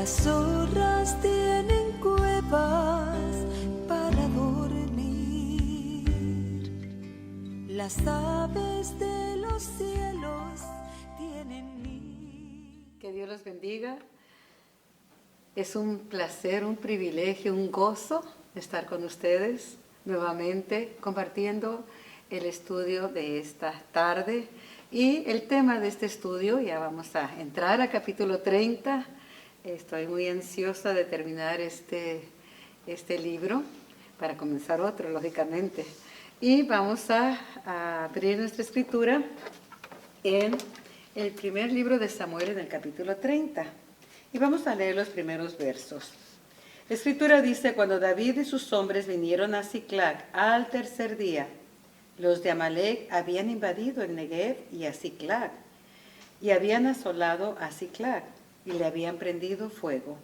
Las zorras tienen cuevas para dormir. Las aves de los cielos tienen nido. Que Dios los bendiga. Es un placer, un privilegio, un gozo estar con ustedes nuevamente compartiendo el estudio de esta tarde. Y el tema de este estudio, ya vamos a entrar a capítulo 30. Estoy muy ansiosa de terminar este libro para comenzar otro, lógicamente. Y vamos a abrir nuestra escritura en el primer libro de Samuel, en el capítulo 30. Y vamos a leer los primeros versos. La escritura dice: cuando David y sus hombres vinieron a Siclag al tercer día, los de Amalec habían invadido el Negev y a Siclag, y habían asolado a Siclag, y le habían prendido fuego.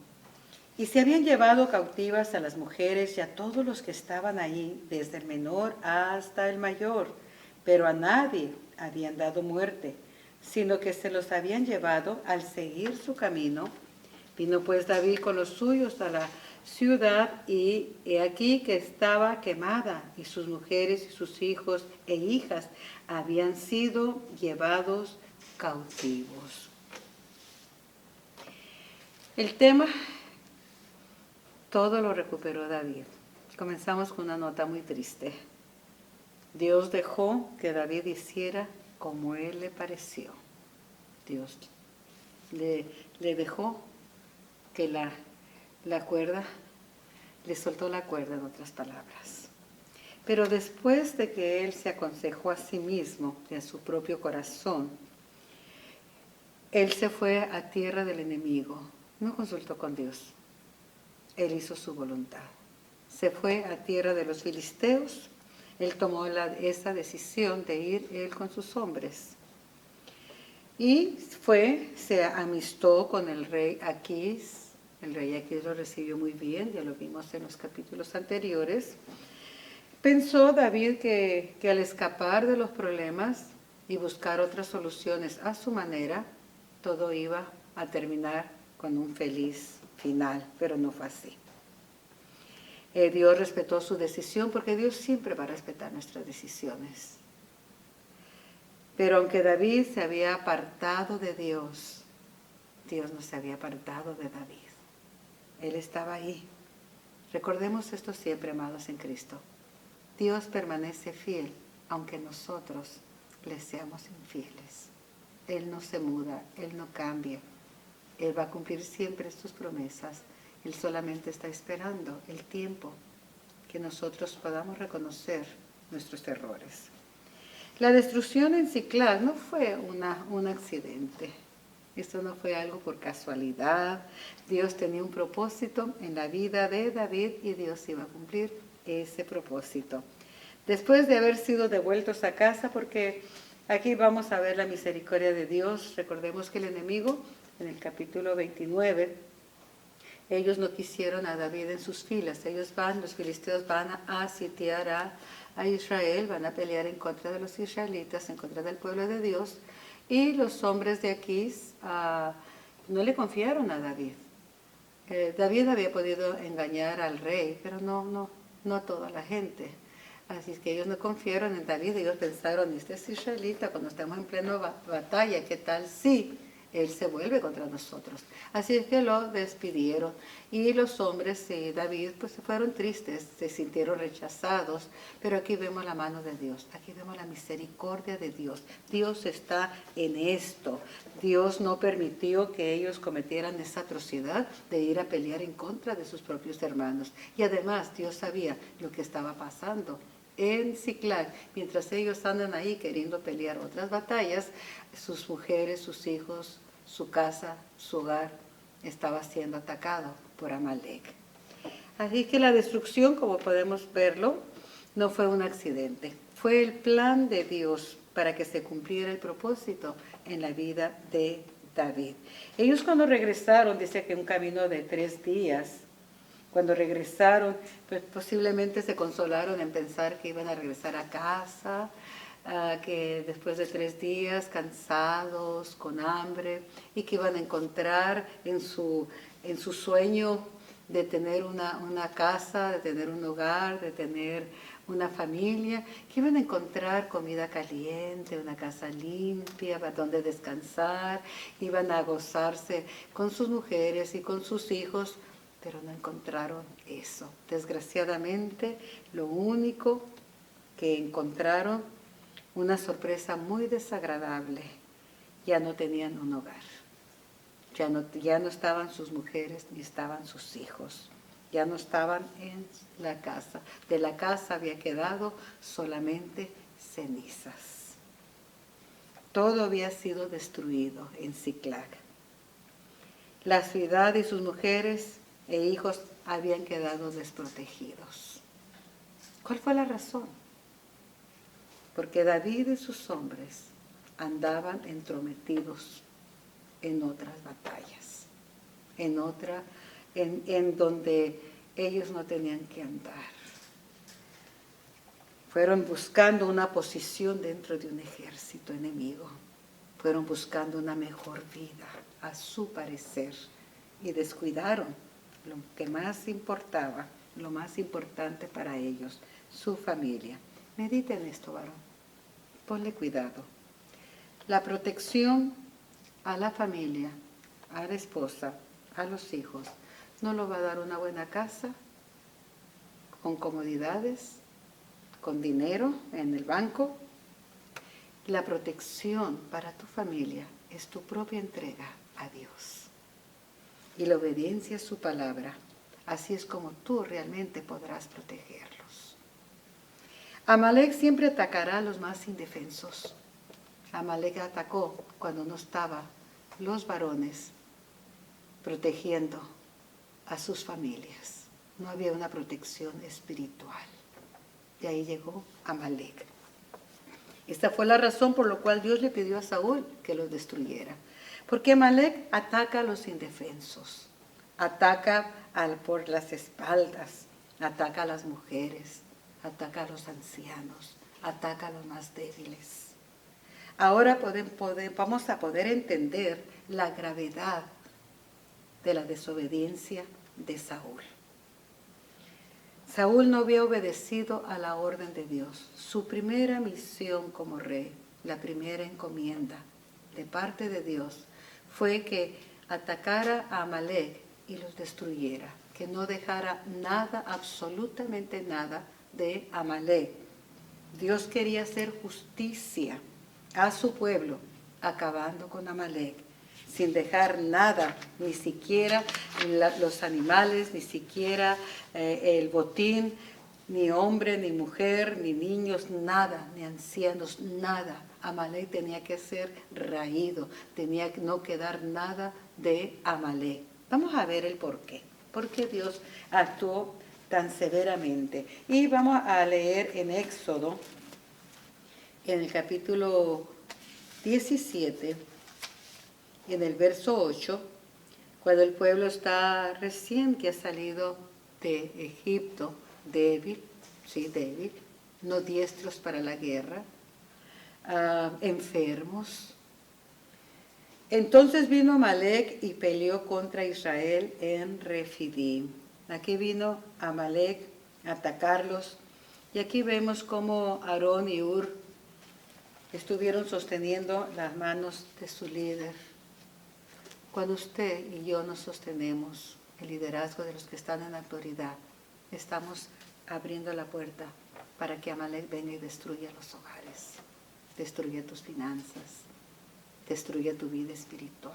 Y se habían llevado cautivas a las mujeres y a todos los que estaban allí, desde el menor hasta el mayor, pero a nadie habían dado muerte, sino que se los habían llevado al seguir su camino. Vino pues David con los suyos a la ciudad, y he aquí que estaba quemada, y sus mujeres y sus hijos e hijas habían sido llevados cautivos. El tema, todo lo recuperó David. Comenzamos con una nota muy triste. Dios dejó que David hiciera como él le pareció. Dios le dejó que la cuerda, le soltó la cuerda, en otras palabras. Pero después de que él se aconsejó a sí mismo y a su propio corazón, él se fue a tierra del enemigo. No consultó con Dios. Él hizo su voluntad. Se fue a tierra de los filisteos. Él tomó esa decisión de ir él con sus hombres. Y se amistó con el rey Aquís. El rey Aquís lo recibió muy bien, ya lo vimos en los capítulos anteriores. Pensó David que al escapar de los problemas y buscar otras soluciones a su manera, todo iba a terminar con un feliz final, pero no fue así. Dios respetó su decisión, porque Dios siempre va a respetar nuestras decisiones. Pero aunque David se había apartado de Dios, Dios no se había apartado de David. Él estaba ahí. Recordemos esto siempre, amados en Cristo. Dios permanece fiel, aunque nosotros le seamos infieles. Él no se muda, Él no cambia. Él va a cumplir siempre sus promesas. Él solamente está esperando el tiempo que nosotros podamos reconocer nuestros errores. La destrucción en Siclag no fue un accidente. Esto no fue algo por casualidad. Dios tenía un propósito en la vida de David y Dios iba a cumplir ese propósito. Después de haber sido devueltos a casa, porque aquí vamos a ver la misericordia de Dios. Recordemos que el enemigo, en el capítulo 29, ellos no quisieron a David en sus filas. Los filisteos van a sitiar a Israel, van a pelear en contra de los israelitas, en contra del pueblo de Dios. Y los hombres de Aquís no le confiaron a David. David había podido engañar al rey, pero no a toda la gente. Así es que ellos no confiaron en David. Ellos pensaron: este es israelita, cuando estamos en plena batalla, ¿qué tal si él se vuelve contra nosotros? Así es que lo despidieron. Y los hombres y David pues se fueron tristes, se sintieron rechazados. Pero aquí vemos la mano de Dios, aquí vemos la misericordia de Dios. Dios está en esto. Dios no permitió que ellos cometieran esa atrocidad de ir a pelear en contra de sus propios hermanos. Y además Dios sabía lo que estaba pasando en Siclag. Mientras ellos andan ahí queriendo pelear otras batallas, sus mujeres, sus hijos, su casa, su hogar estaba siendo atacado por Amalek. Así que la destrucción, como podemos verlo, no fue un accidente. Fue el plan de Dios para que se cumpliera el propósito en la vida de David. Ellos cuando regresaron, dice que un camino de 3 días, cuando regresaron, pues posiblemente se consolaron en pensar que iban a regresar a casa, que después de 3 días, cansados, con hambre, y que iban a encontrar en su sueño de tener una casa, de tener un hogar, de tener una familia, que iban a encontrar comida caliente, una casa limpia, donde descansar, iban a gozarse con sus mujeres y con sus hijos, pero no encontraron eso. Desgraciadamente, lo único que encontraron, una sorpresa muy desagradable, ya no tenían un hogar. Ya no estaban sus mujeres ni estaban sus hijos. Ya no estaban en la casa. De la casa había quedado solamente cenizas. Todo había sido destruido en Ziklag. La ciudad y sus mujeres e hijos habían quedado desprotegidos. ¿Cuál fue la razón? Porque David y sus hombres andaban entrometidos en otras batallas, en donde ellos no tenían que andar. Fueron buscando una posición dentro de un ejército enemigo. Fueron buscando una mejor vida, a su parecer, y descuidaron lo que más importaba, lo más importante para ellos, su familia. Medita en esto, varón. Ponle cuidado. La protección a la familia, a la esposa, a los hijos, no lo va a dar una buena casa, con comodidades, con dinero en el banco. La protección para tu familia es tu propia entrega a Dios y la obediencia a su palabra. Así es como tú realmente podrás protegerlos. Amalek siempre atacará a los más indefensos. Amalek atacó cuando no estaban los varones protegiendo a sus familias. No había una protección espiritual. Y ahí llegó Amalek. Esta fue la razón por la cual Dios le pidió a Saúl que los destruyera. Porque Amalek ataca a los indefensos, ataca por las espaldas, ataca a las mujeres, ataca a los ancianos, ataca a los más débiles. Ahora vamos a poder entender la gravedad de la desobediencia de Saúl. Saúl no había obedecido a la orden de Dios. Su primera misión como rey, la primera encomienda de parte de Dios, fue que atacara a Amalek y los destruyera, que no dejara nada, absolutamente nada de Amalek. Dios quería hacer justicia a su pueblo, acabando con Amalek, sin dejar nada, ni siquiera los animales, ni siquiera el botín, ni hombre, ni mujer, ni niños, nada, ni ancianos, nada. Amalek tenía que ser raído, tenía que no quedar nada de Amalek. Vamos a ver el porqué. ¿Por qué Dios actuó tan severamente? Y vamos a leer en Éxodo, en el capítulo 17, en el verso 8, cuando el pueblo está recién que ha salido de Egipto, débil, no diestros para la guerra, enfermos. Entonces vino Amalek y peleó contra Israel en Refidim. Aquí vino Amalek a atacarlos, y aquí vemos cómo Aarón y Hur estuvieron sosteniendo las manos de su líder. Cuando usted y yo nos sostenemos el liderazgo de los que están en la autoridad, estamos abriendo la puerta para que Amalek venga y destruya los hogares, destruya tus finanzas, destruya tu vida espiritual.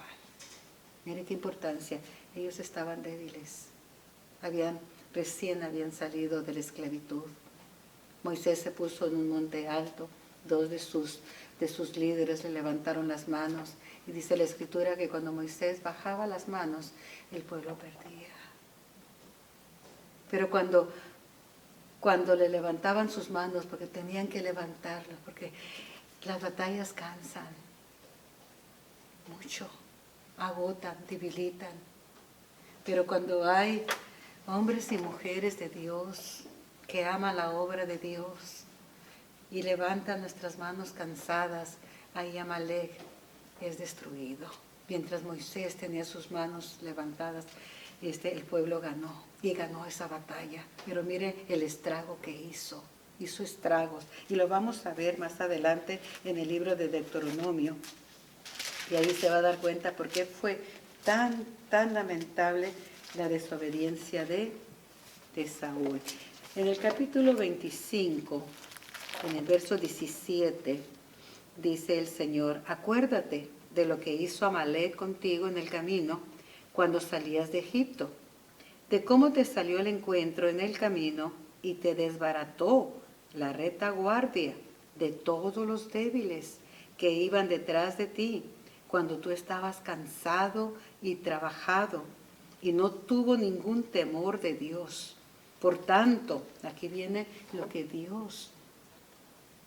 Mire qué importancia. Ellos estaban débiles, recién habían salido de la esclavitud. Moisés se puso en un monte alto, 2 de sus líderes le levantaron las manos, y dice la Escritura que cuando Moisés bajaba las manos, el pueblo perdía. Pero cuando le levantaban sus manos, porque tenían que levantarlas, porque las batallas cansan mucho, agotan, debilitan. Pero cuando hay hombres y mujeres de Dios que aman la obra de Dios, y levanta nuestras manos cansadas, ahí Amalek es destruido. Mientras Moisés tenía sus manos levantadas, el pueblo ganó y ganó esa batalla. Pero mire el estrago que hizo estragos. Y lo vamos a ver más adelante en el libro de Deuteronomio. Y ahí se va a dar cuenta por qué fue tan lamentable la desobediencia de Saúl. En el capítulo 25, en el verso 17, dice el Señor: acuérdate de lo que hizo Amalek contigo en el camino cuando salías de Egipto, de cómo te salió al encuentro en el camino y te desbarató la retaguardia de todos los débiles que iban detrás de ti, cuando tú estabas cansado y trabajado, y no tuvo ningún temor de Dios. Por tanto, aquí viene lo que Dios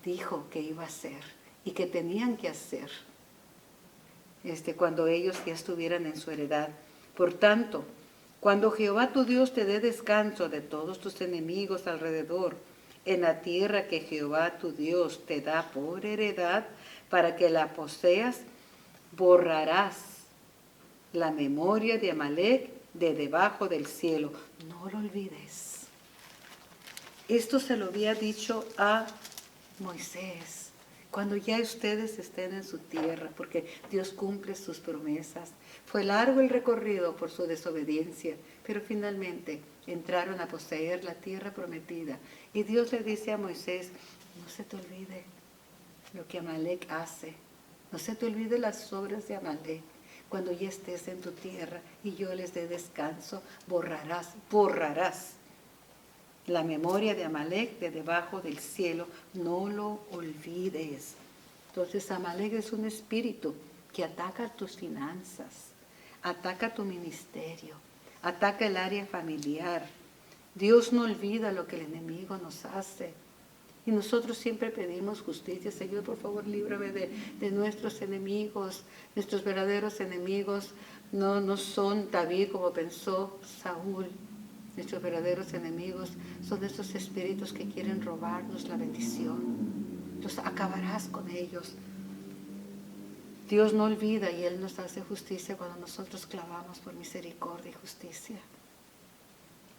dijo que iba a hacer y que tenían que hacer cuando ellos ya estuvieran en su heredad. Por tanto, cuando Jehová tu Dios te dé descanso de todos tus enemigos alrededor, en la tierra que Jehová tu Dios te da por heredad, para que la poseas, borrarás la memoria de Amalek de debajo del cielo. No lo olvides. Esto se lo había dicho a Moisés. Cuando ya ustedes estén en su tierra, porque Dios cumple sus promesas. Fue largo el recorrido por su desobediencia, pero finalmente entraron a poseer la tierra prometida. Y Dios le dice a Moisés: no se te olvide lo que Amalek hace. No se te olvide las obras de Amalek. Cuando ya estés en tu tierra y yo les dé descanso, borrarás la memoria de Amalek de debajo del cielo. No lo olvides. Entonces Amalek es un espíritu que ataca tus finanzas, ataca tu ministerio, ataca el área familiar. Dios no olvida lo que el enemigo nos hace. Y nosotros siempre pedimos justicia. Señor, por favor, líbrame de nuestros enemigos. Nuestros verdaderos enemigos no son David como pensó Saúl. Nuestros verdaderos enemigos son esos espíritus que quieren robarnos la bendición. Los acabarás con ellos. Dios no olvida y Él nos hace justicia cuando nosotros clamamos por misericordia y justicia.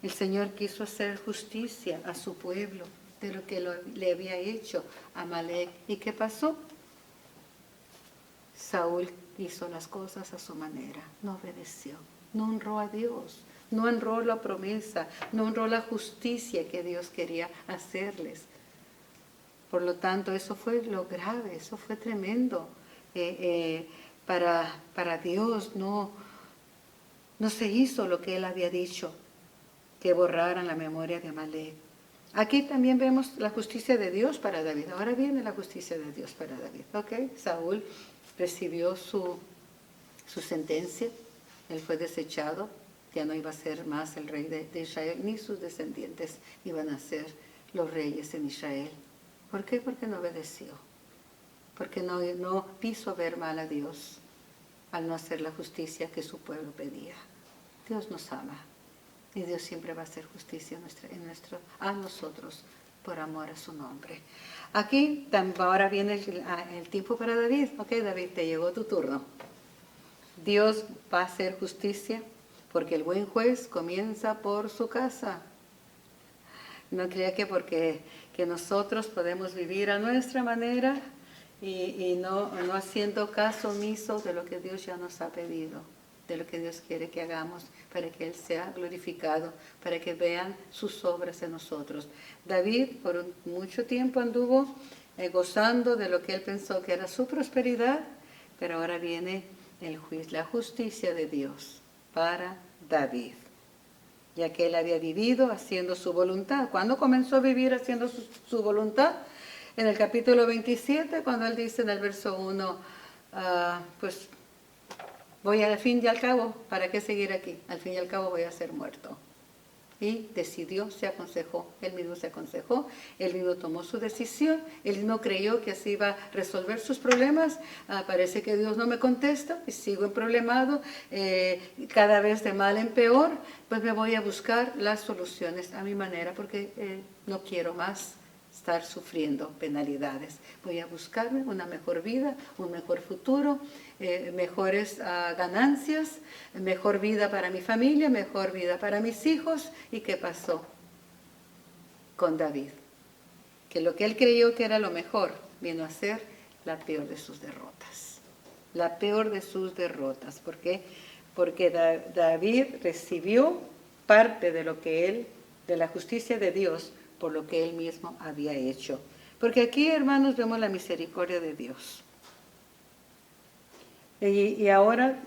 El Señor quiso hacer justicia a su pueblo de lo que le había hecho a Amalek. ¿Y qué pasó? Saúl hizo las cosas a su manera, no obedeció, no honró a Dios, no honró la promesa, no honró la justicia que Dios quería hacerles. Por lo tanto, eso fue lo grave, eso fue tremendo. Para Dios no se hizo lo que Él había dicho, que borraran la memoria de Amalek. Aquí también vemos la justicia de Dios para David. Ahora viene la justicia de Dios para David. ¿Okay? Saúl recibió su sentencia. Él fue desechado. Ya no iba a ser más el rey de Israel, ni sus descendientes iban a ser los reyes en Israel. ¿Por qué? Porque no obedeció. Porque no quiso ver mal a Dios al no hacer la justicia que su pueblo pedía. Dios nos ama. Y Dios siempre va a hacer justicia a nosotros por amor a su nombre. Aquí ahora viene el tiempo para David. Ok, David, te llegó tu turno. Dios va a hacer justicia porque el buen juez comienza por su casa. No crea que porque nosotros podemos vivir a nuestra manera y no haciendo caso omiso de lo que Dios ya nos ha pedido, de lo que Dios quiere que hagamos para que Él sea glorificado, para que vean sus obras en nosotros. David por mucho tiempo anduvo gozando de lo que él pensó que era su prosperidad, pero ahora viene el juicio, la justicia de Dios para David, ya que él había vivido haciendo su voluntad. ¿Cuándo comenzó a vivir haciendo su voluntad? En el capítulo 27, cuando él dice en el verso 1, pues voy al fin y al cabo, ¿para qué seguir aquí? Al fin y al cabo voy a ser muerto. Y decidió, se aconsejó, él mismo se aconsejó, él mismo tomó su decisión, él no creyó que así iba a resolver sus problemas. Parece que Dios no me contesta y sigo emproblemado, cada vez de mal en peor, pues me voy a buscar las soluciones a mi manera porque no quiero más estar sufriendo penalidades. Voy a buscarme una mejor vida, un mejor futuro, mejores ganancias, mejor vida para mi familia, mejor vida para mis hijos. ¿Y qué pasó con David? Que lo que él creyó que era lo mejor vino a ser la peor de sus derrotas. La peor de sus derrotas. ¿Por qué? Porque David recibió parte de lo que él, de la justicia de Dios, por lo que él mismo había hecho. Porque aquí, hermanos, vemos la misericordia de Dios. Y ahora,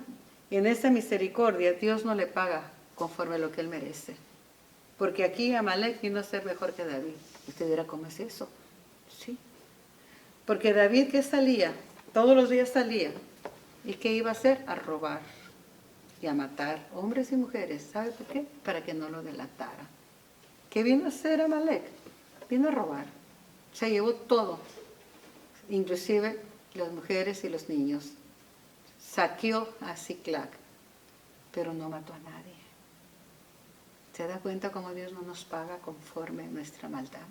en esa misericordia, Dios no le paga conforme a lo que él merece. Porque aquí Amalek vino a ser mejor que David. Usted dirá, ¿cómo es eso? Sí. Porque David, ¿qué salía? Todos los días salía. ¿Y qué iba a hacer? A robar y a matar hombres y mujeres. ¿Sabe por qué? Para que no lo delatara. ¿Qué vino a hacer Amalek? Vino a robar. Se llevó todo, inclusive las mujeres y los niños. Saqueó a Siclag, pero no mató a nadie. ¿Se da cuenta cómo Dios no nos paga conforme nuestra maldad?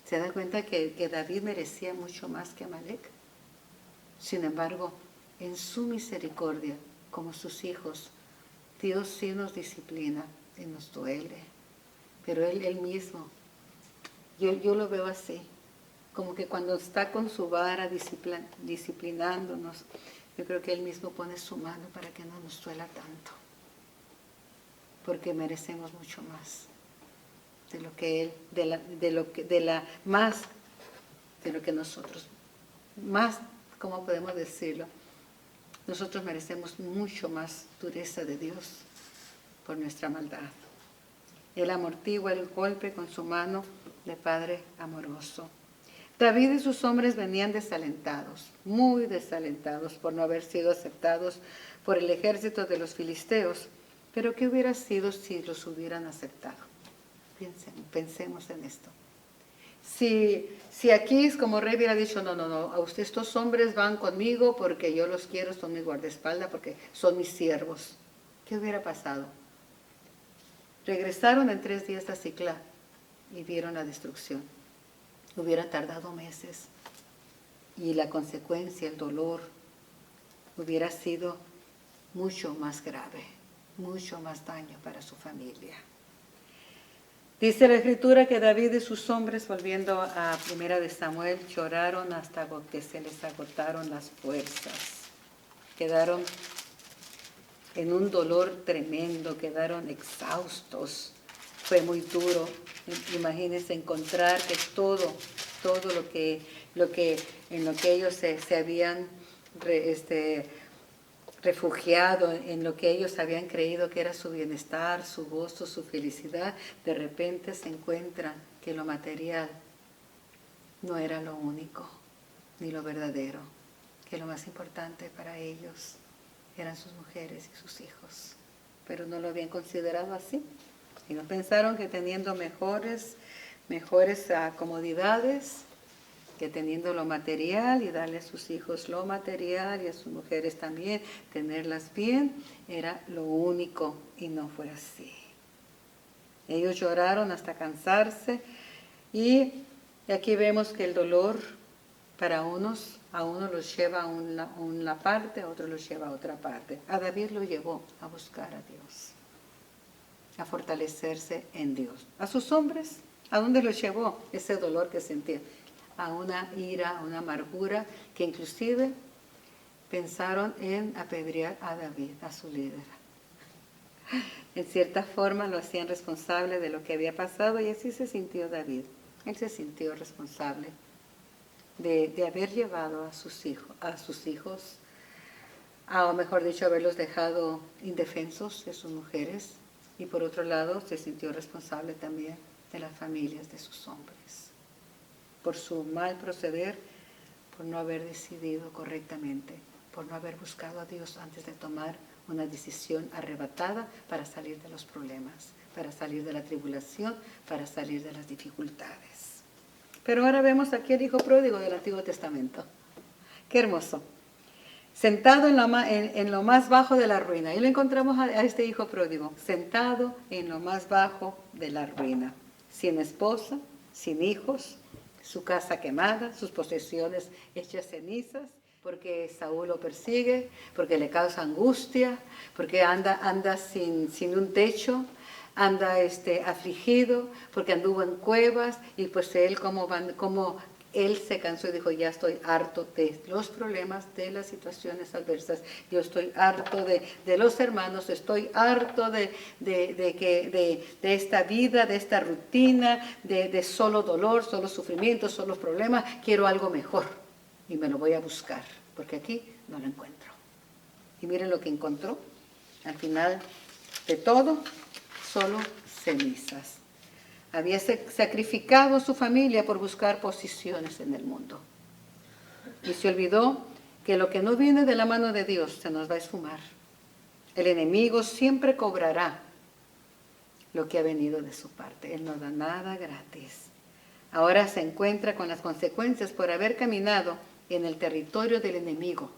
¿Se da cuenta que David merecía mucho más que Amalek? Sin embargo, en su misericordia, como sus hijos, Dios sí nos disciplina y nos duele. Pero Él mismo, yo lo veo así, como que cuando está con su vara disciplinándonos, yo creo que Él mismo pone su mano para que no nos duela tanto. Porque merecemos mucho más de lo que Él, más de lo que nosotros, más, ¿cómo podemos decirlo? Nosotros merecemos mucho más dureza de Dios por nuestra maldad. Él amortigua el golpe con su mano de Padre amoroso. David y sus hombres venían desalentados, muy desalentados por no haber sido aceptados por el ejército de los filisteos. Pero ¿qué hubiera sido si los hubieran aceptado? Pensemos en esto. Si aquí como rey hubiera dicho, no, a usted estos hombres van conmigo porque yo los quiero, son mis guardaespaldas, porque son mis siervos. ¿Qué hubiera pasado? Regresaron en 3 días a Siclag y vieron la destrucción. Hubiera tardado meses y la consecuencia, el dolor, hubiera sido mucho más grave, mucho más daño para su familia. Dice la Escritura que David y sus hombres, volviendo a 1 de Samuel, lloraron hasta que se les agotaron las fuerzas. Quedaron en un dolor tremendo, quedaron exhaustos. Fue muy duro. Imagínense encontrar que todo en lo que ellos se habían refugiado, en lo que ellos habían creído que era su bienestar, su gozo, su felicidad, de repente se encuentran que lo material no era lo único, ni lo verdadero, que lo más importante para ellos eran sus mujeres y sus hijos. Pero no lo habían considerado así. Y no pensaron que teniendo mejores comodidades, que teniendo lo material y darle a sus hijos lo material y a sus mujeres también, tenerlas bien, era lo único, y no fue así. Ellos lloraron hasta cansarse, y aquí vemos que el dolor para a uno los lleva a una parte, a otro los lleva a otra parte. A David lo llevó a buscar a Dios, a fortalecerse en Dios. A sus hombres, ¿a dónde los llevó ese dolor que sentía? A una ira, a una amargura, que inclusive pensaron en apedrear a David, a su líder. En cierta forma lo hacían responsable de lo que había pasado, y así se sintió David. Él se sintió responsable de haber llevado a sus hijos, o mejor dicho, haberlos dejado indefensos de sus mujeres, y por otro lado se sintió responsable también de las familias de sus hombres, por su mal proceder, por no haber decidido correctamente, por no haber buscado a Dios antes de tomar una decisión arrebatada para salir de los problemas, para salir de la tribulación, para salir de las dificultades. Pero ahora vemos aquí el hijo pródigo del Antiguo Testamento. ¡Qué hermoso! Sentado en lo más bajo de la ruina. Y lo encontramos a este hijo pródigo, sentado en lo más bajo de la ruina, sin esposa, sin hijos, su casa quemada, sus posesiones hechas cenizas, porque Saúl lo persigue, porque le causa angustia, porque anda sin un techo, anda afligido, porque anduvo en cuevas, y pues él como él se cansó y dijo, ya estoy harto de los problemas, de las situaciones adversas, yo estoy harto de los hermanos, estoy harto de esta vida, de esta rutina, de solo dolor, solo sufrimiento, solo problemas, quiero algo mejor y me lo voy a buscar, porque aquí no lo encuentro. Y miren lo que encontró, al final de todo, solo cenizas. Había sacrificado su familia por buscar posiciones en el mundo. Y se olvidó que lo que no viene de la mano de Dios se nos va a esfumar. El enemigo siempre cobrará lo que ha venido de su parte. Él no da nada gratis. Ahora se encuentra con las consecuencias por haber caminado en el territorio del enemigo,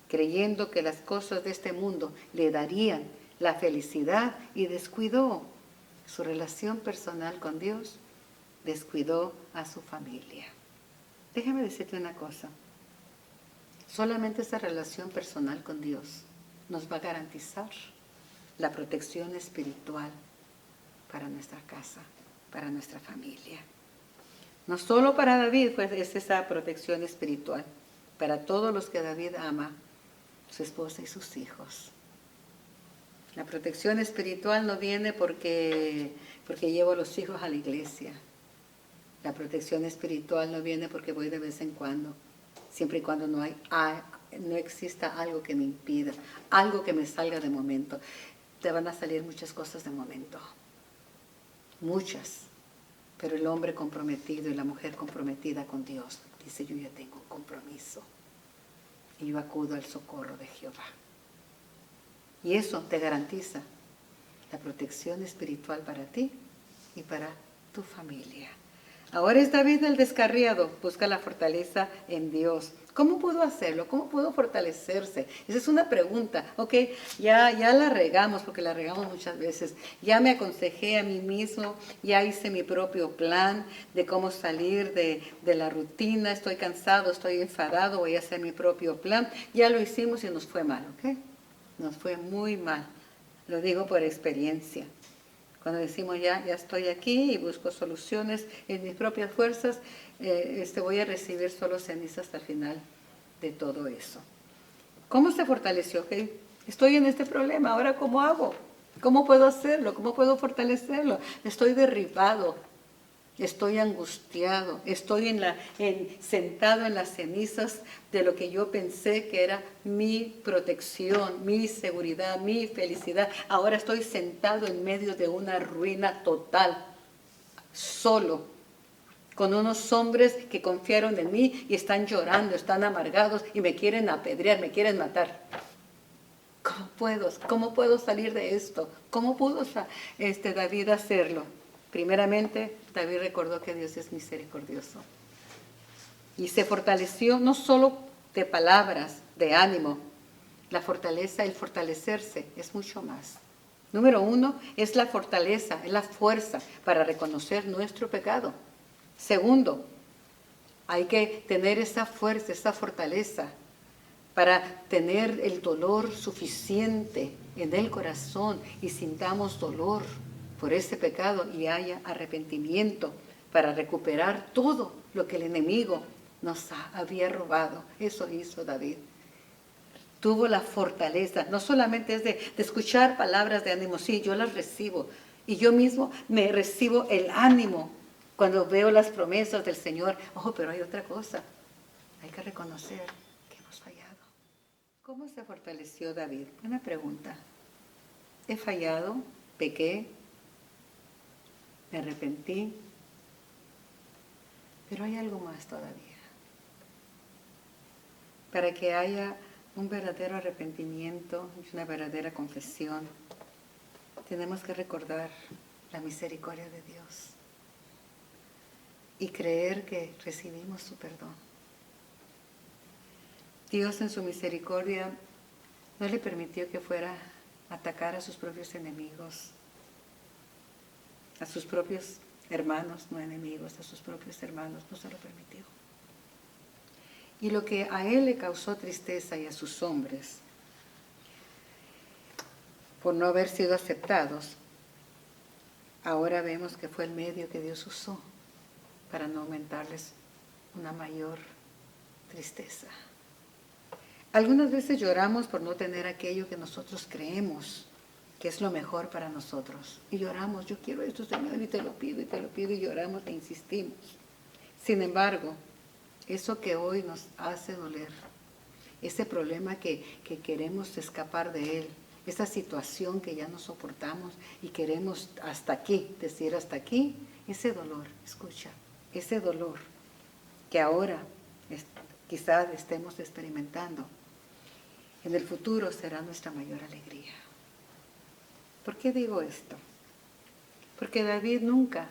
creyendo que las cosas de este mundo le darían la felicidad, y descuidó su relación personal con Dios, descuidó a su familia. Déjame decirte una cosa, solamente esa relación personal con Dios nos va a garantizar la protección espiritual para nuestra casa, para nuestra familia. No solo para David es esa protección espiritual, para todos los que David ama, su esposa y sus hijos. La protección espiritual no viene porque llevo a los hijos a la iglesia. La protección espiritual no viene porque voy de vez en cuando, siempre y cuando no exista algo que me impida, algo que me salga de momento. Te van a salir muchas cosas de momento, muchas, pero el hombre comprometido y la mujer comprometida con Dios dice, yo ya tengo un compromiso y yo acudo al socorro de Jehová. Y eso te garantiza la protección espiritual para ti y para tu familia. Ahora es David el descarriado, busca la fortaleza en Dios. ¿Cómo pudo hacerlo? ¿Cómo pudo fortalecerse? Esa es una pregunta. Ok, ya la regamos, porque la regamos muchas veces. Ya me aconsejé a mí mismo, ya hice mi propio plan de cómo salir de la rutina. Estoy cansado, estoy enfadado, voy a hacer mi propio plan. Ya lo hicimos y nos fue mal, ¿ok? Nos fue muy mal. Lo digo por experiencia. Cuando decimos ya estoy aquí y busco soluciones en mis propias fuerzas, voy a recibir solo cenizas hasta el final de todo eso. ¿Cómo se fortaleció? Okay. Estoy en este problema, ¿ahora cómo hago? ¿Cómo puedo hacerlo? ¿Cómo puedo fortalecerlo? Estoy derribado, estoy angustiado, estoy sentado en las cenizas de lo que yo pensé que era mi protección, mi seguridad, mi felicidad. Ahora estoy sentado en medio de una ruina total, solo, con unos hombres que confiaron en mí y están llorando, están amargados y me quieren apedrear, me quieren matar. ¿Cómo puedo salir de esto? ¿Cómo pudo David hacerlo? Primeramente, David recordó que Dios es misericordioso. Y se fortaleció no solo de palabras, de ánimo. La fortaleza, el fortalecerse es mucho más. Número 1 es la fortaleza, es la fuerza para reconocer nuestro pecado. Segundo, hay que tener esa fuerza, esa fortaleza para tener el dolor suficiente en el corazón y sintamos dolor por ese pecado y haya arrepentimiento para recuperar todo lo que el enemigo nos había robado. Eso hizo David. Tuvo la fortaleza, no solamente es de escuchar palabras de ánimo, sí, yo las recibo y yo mismo me recibo el ánimo cuando veo las promesas del Señor. Pero hay otra cosa, hay que reconocer que hemos fallado. ¿Cómo se fortaleció David? Una pregunta. He fallado, pequé, me arrepentí, pero hay algo más todavía. Para que haya un verdadero arrepentimiento y una verdadera confesión, tenemos que recordar la misericordia de Dios y creer que recibimos su perdón. Dios en su misericordia no le permitió que fuera a atacar a sus propios enemigos, a sus propios hermanos, no enemigos, a sus propios hermanos, no se lo permitió. Y lo que a él le causó tristeza y a sus hombres, por no haber sido aceptados, ahora vemos que fue el medio que Dios usó para no aumentarles una mayor tristeza. Algunas veces lloramos por no tener aquello que nosotros creemos que es lo mejor para nosotros. Y lloramos, yo quiero esto, Señor, y te lo pido, y lloramos e insistimos. Sin embargo, eso que hoy nos hace doler, ese problema que queremos escapar de él, esa situación que ya no soportamos y queremos hasta aquí, decir hasta aquí, ese dolor, escucha, ese dolor que ahora quizás estemos experimentando, en el futuro será nuestra mayor alegría. ¿Por qué digo esto? Porque David nunca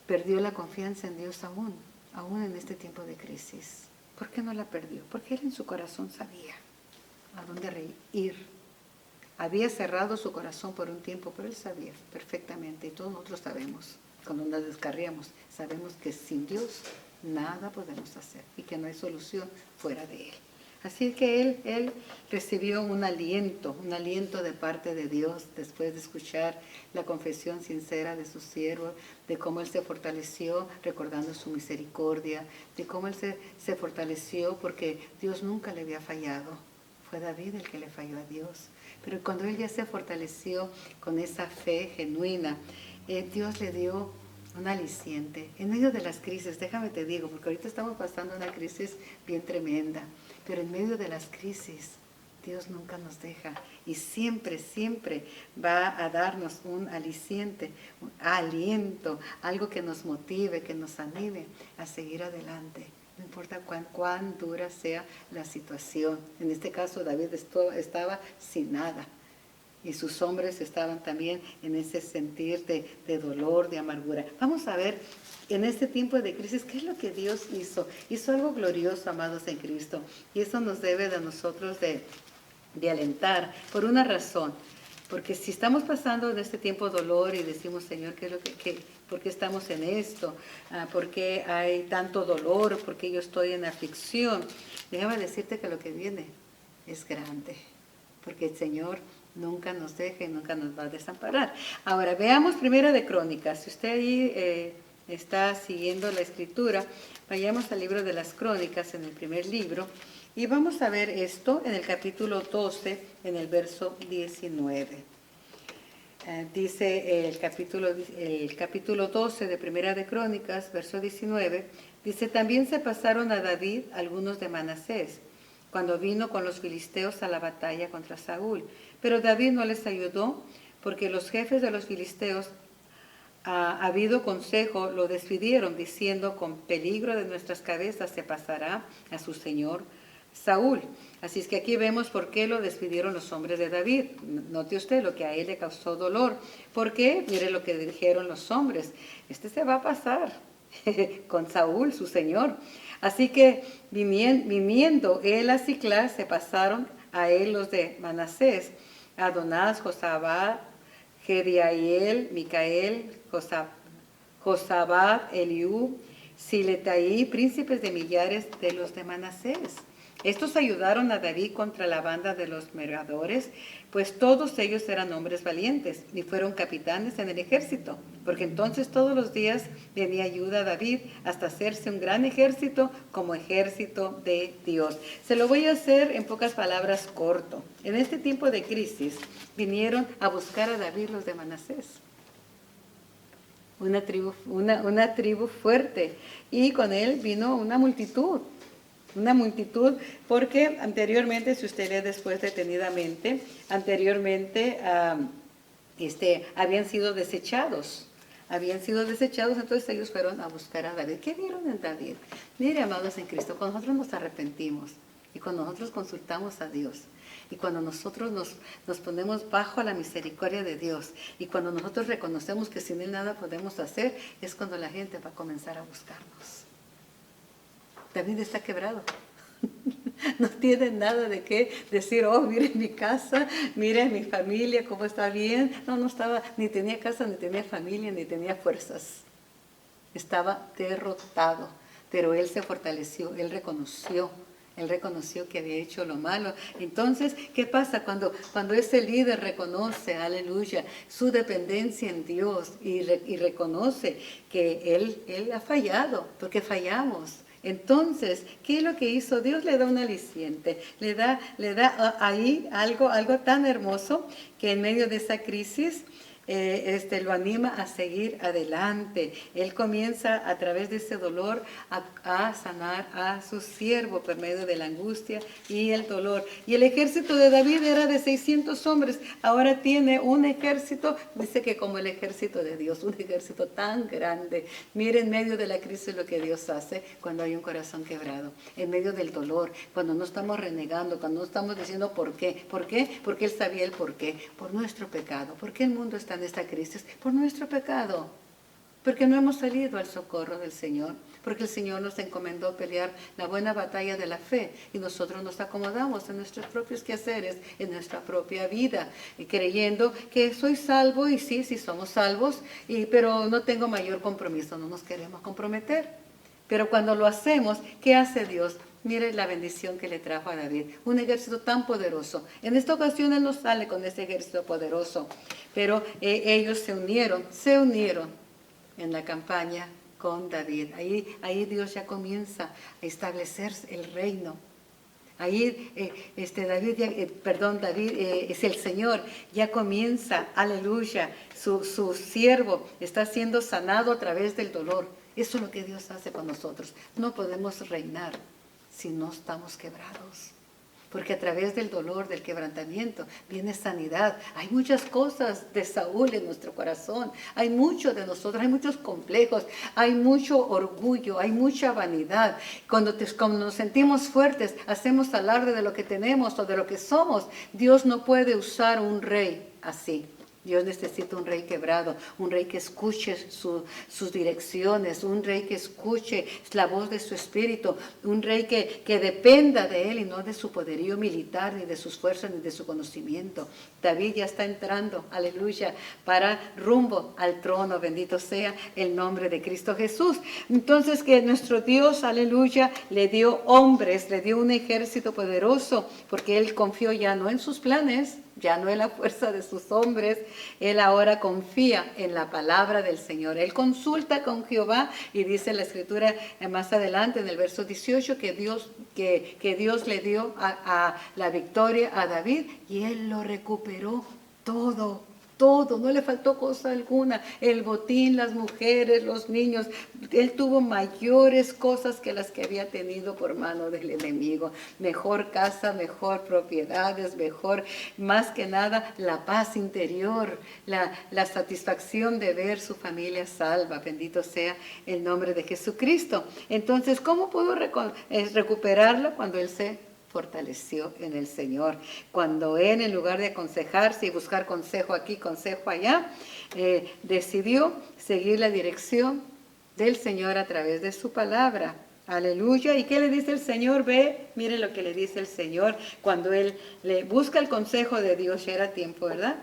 perdió la confianza en Dios aún en este tiempo de crisis. ¿Por qué no la perdió? Porque él en su corazón sabía a dónde ir. Había cerrado su corazón por un tiempo, pero él sabía perfectamente, y todos nosotros sabemos, cuando nos descarriamos, sabemos que sin Dios nada podemos hacer y que no hay solución fuera de él. Así que él recibió un aliento de parte de Dios después de escuchar la confesión sincera de su siervo, de cómo él se fortaleció recordando su misericordia, de cómo él se fortaleció porque Dios nunca le había fallado. Fue David el que le falló a Dios. Pero cuando él ya se fortaleció con esa fe genuina, Dios le dio un aliciente. En medio de las crisis, déjame te digo, porque ahorita estamos pasando una crisis bien tremenda, pero en medio de las crisis, Dios nunca nos deja y siempre va a darnos un aliciente, un aliento, algo que nos motive, que nos anime a seguir adelante. No importa cuán dura sea la situación. En este caso, David estaba sin nada. Y sus hombres estaban también en ese sentir de dolor, de amargura. Vamos a ver en este tiempo de crisis qué es lo que Dios hizo. Hizo algo glorioso, amados en Cristo. Y eso nos debe de nosotros de alentar por una razón. Porque si estamos pasando en este tiempo dolor y decimos, Señor, ¿por qué estamos en esto? ¿Por qué hay tanto dolor? ¿Por qué yo estoy en aflicción? Déjame decirte que lo que viene es grande. Porque el Señor nunca nos deja y nunca nos va a desamparar. Ahora, veamos Primera de Crónicas. Si usted ahí está siguiendo la escritura, vayamos al libro de las Crónicas, en el primer libro, y vamos a ver esto en el capítulo 12, en el verso 19. Dice el capítulo 12 de Primera de Crónicas, verso 19, dice, también se pasaron a David algunos de Manasés, cuando vino con los filisteos a la batalla contra Saúl. Pero David no les ayudó, porque los jefes de los filisteos, habido consejo, lo despidieron, diciendo, con peligro de nuestras cabezas se pasará a su señor Saúl. Así es que aquí vemos por qué lo despidieron los hombres de David. Note usted lo que a él le causó dolor. ¿Por qué? Mire lo que dijeron los hombres. Se va a pasar con Saúl, su señor. Así que viniendo él a Siclag, se pasaron a él los de Manasés, Adonás, Josabad, Jediael, Micael, Josabad, Eliú, Siletaí, príncipes de millares de los de Manasés. Estos ayudaron a David contra la banda de los merodeadores, pues todos ellos eran hombres valientes y fueron capitanes en el ejército, porque entonces todos los días venía ayuda a David hasta hacerse un gran ejército como ejército de Dios. Se lo voy a hacer en pocas palabras corto. En este tiempo de crisis vinieron a buscar a David los de Manasés. Una tribu fuerte, y con él vino una multitud, porque anteriormente, si usted lee después detenidamente, anteriormente habían sido desechados, entonces ellos fueron a buscar a David. ¿Qué vieron en David? Mire, amados en Cristo, cuando nosotros nos arrepentimos y cuando nosotros consultamos a Dios, y cuando nosotros nos ponemos bajo la misericordia de Dios, y cuando nosotros reconocemos que sin Él nada podemos hacer, es cuando la gente va a comenzar a buscarnos. David está quebrado. No tienen nada de qué decir, oh, miren mi casa, miren mi familia, cómo está bien. No, no estaba, ni tenía casa, ni tenía familia, ni tenía fuerzas. Estaba derrotado, pero él se fortaleció, él reconoció que había hecho lo malo. Entonces, ¿qué pasa cuando ese líder reconoce, aleluya, su dependencia en Dios y reconoce que él ha fallado, porque fallamos? Entonces, ¿qué es lo que hizo? Dios le da un aliciente, le da ahí algo tan hermoso que en medio de esa crisis, lo anima a seguir adelante. Él comienza a través de ese dolor a sanar a su siervo por medio de la angustia y el dolor. Y el ejército de David era de 600 hombres, ahora tiene un ejército, dice que como el ejército de Dios, un ejército tan grande. Mire, en medio de la crisis lo que Dios hace cuando hay un corazón quebrado, en medio del dolor, cuando no estamos renegando, cuando no estamos diciendo ¿por qué? ¿Por qué? Porque Él sabía el por qué, por nuestro pecado. ¿Por qué el mundo está en esta crisis? Por nuestro pecado, porque no hemos salido al socorro del Señor, porque el Señor nos encomendó pelear la buena batalla de la fe y nosotros nos acomodamos en nuestros propios quehaceres, en nuestra propia vida, y creyendo que soy salvo, y sí somos salvos, pero no tengo mayor compromiso, no nos queremos comprometer. Pero cuando lo hacemos, ¿qué hace Dios? Mire la bendición que le trajo a David, un ejército tan poderoso. En esta ocasión él no sale con ese ejército poderoso, pero ellos se unieron en la campaña con David. Ahí Dios ya comienza a establecer el reino. Ahí David es el Señor, ya comienza, aleluya, su siervo está siendo sanado a través del dolor. Eso es lo que Dios hace con nosotros. No podemos reinar si no estamos quebrados, porque a través del dolor, del quebrantamiento, viene sanidad. Hay muchas cosas de Saúl en nuestro corazón, hay mucho de nosotros, hay muchos complejos, hay mucho orgullo, hay mucha vanidad. Cuando nos sentimos fuertes, hacemos alarde de lo que tenemos o de lo que somos. Dios no puede usar un rey así. Dios necesita un rey quebrado, un rey que escuche sus direcciones, un rey que escuche la voz de su espíritu, un rey que dependa de él y no de su poderío militar, ni de sus fuerzas, ni de su conocimiento. David ya está entrando, aleluya, para rumbo al trono, bendito sea el nombre de Cristo Jesús. Entonces que nuestro Dios, aleluya, le dio hombres, le dio un ejército poderoso, porque él confió ya no en sus planes, ya no en la fuerza de sus hombres, él ahora confía en la palabra del Señor. Él consulta con Jehová y dice la Escritura más adelante en el verso 18 que Dios le dio a la victoria a David y él lo recuperó todo, no le faltó cosa alguna. El botín, las mujeres, los niños, él tuvo mayores cosas que las que había tenido por mano del enemigo. Mejor casa, mejor propiedades, mejor, más que nada, la paz interior, la satisfacción de ver su familia salva. Bendito sea el nombre de Jesucristo. Entonces, ¿cómo pudo recuperarlo? Cuando él se fortaleció en el Señor. Cuando él, en lugar de aconsejarse y buscar consejo aquí, consejo allá, decidió seguir la dirección del Señor a través de su palabra. Aleluya. ¿Y qué le dice el Señor? Ve, mire lo que le dice el Señor cuando él le busca el consejo de Dios. Ya era tiempo, ¿verdad?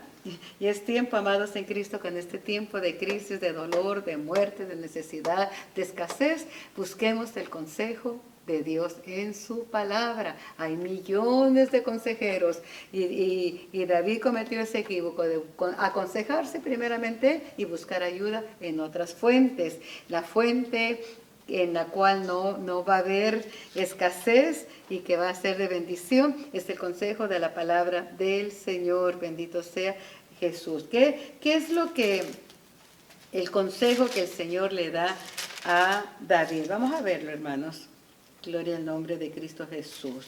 Y es tiempo, amados en Cristo, que en este tiempo de crisis, de dolor, de muerte, de necesidad, de escasez, busquemos el consejo de Dios en su palabra. Hay millones de consejeros y David cometió ese equívoco de aconsejarse primeramente y buscar ayuda en otras fuentes. La fuente en la cual no va a haber escasez y que va a ser de bendición es el consejo de la palabra del Señor. Bendito sea Jesús. ¿Qué es el consejo que el Señor le da a David? Vamos a verlo, hermanos. Gloria al nombre de Cristo Jesús.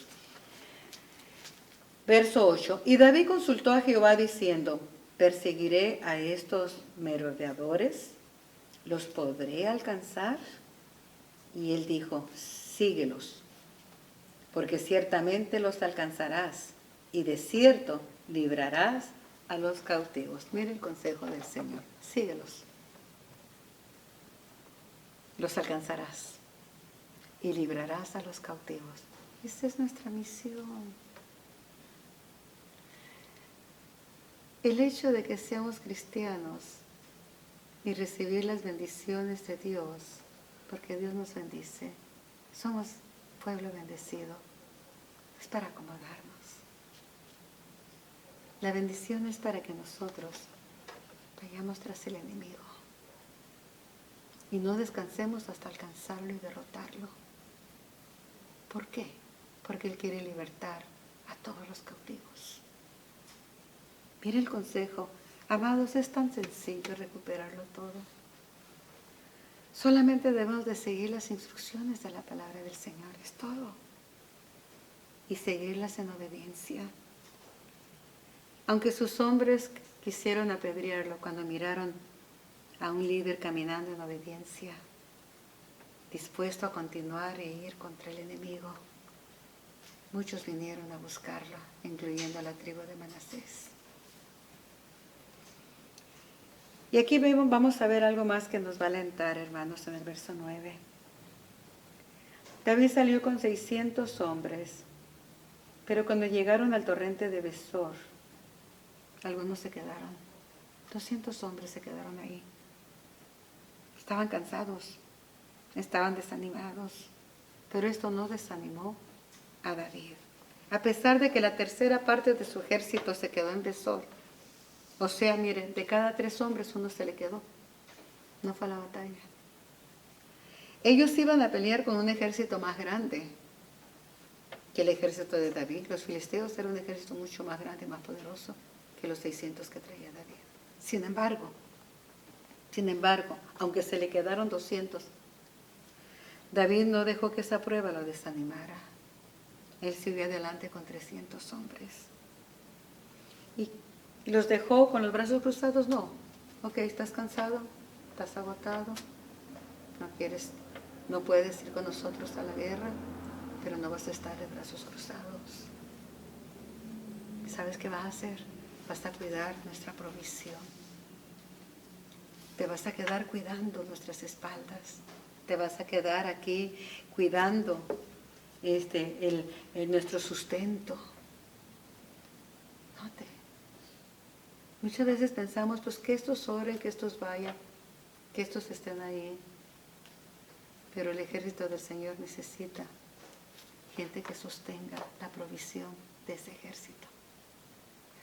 Verso 8. Y David consultó a Jehová diciendo, ¿perseguiré a estos merodeadores? ¿Los podré alcanzar? Y él dijo, síguelos, porque ciertamente los alcanzarás, y de cierto librarás a los cautivos. Mira el consejo del Señor, síguelos. Los alcanzarás y librarás a los cautivos. Esa es nuestra misión. El hecho de que seamos cristianos y recibir las bendiciones de Dios, porque Dios nos bendice, somos pueblo bendecido, es para acomodarnos. La bendición es para que nosotros vayamos tras el enemigo y no descansemos hasta alcanzarlo y derrotarlo. ¿Por qué? Porque Él quiere libertar a todos los cautivos. Mire el consejo. Amados, es tan sencillo recuperarlo todo. Solamente debemos de seguir las instrucciones de la palabra del Señor, es todo. Y seguirlas en obediencia. Aunque sus hombres quisieron apedrearlo cuando miraron a un líder caminando en obediencia, dispuesto a continuar e ir contra el enemigo, muchos vinieron a buscarlo, incluyendo a la tribu de Manasés. Y aquí vamos a ver algo más que nos va a alentar, hermanos, en el verso 9. David salió con 600 hombres, pero cuando llegaron al torrente de Besor, algunos se quedaron. 200 hombres se quedaron ahí. Estaban cansados, estaban desanimados, pero esto no desanimó a David. A pesar de que la tercera parte de su ejército se quedó en Besor. O sea, miren, de cada 3 hombres uno se le quedó. No fue a la batalla. Ellos iban a pelear con un ejército más grande que el ejército de David. Los filisteos eran un ejército mucho más grande, más poderoso que los 600 que traía David. Sin embargo, aunque se le quedaron 200, David no dejó que esa prueba lo desanimara. Él siguió adelante con 300 hombres. ¿Y los dejó con los brazos cruzados? No. Ok, ¿estás cansado? ¿Estás agotado? No puedes ir con nosotros a la guerra, pero no vas a estar de brazos cruzados. ¿Sabes qué vas a hacer? Vas a cuidar nuestra provisión. Te vas a quedar cuidando nuestras espaldas. Te vas a quedar aquí cuidando nuestro sustento. Note. Muchas veces pensamos, pues que estos oren, que estos vayan, que estos estén ahí. Pero el ejército del Señor necesita gente que sostenga la provisión de ese ejército.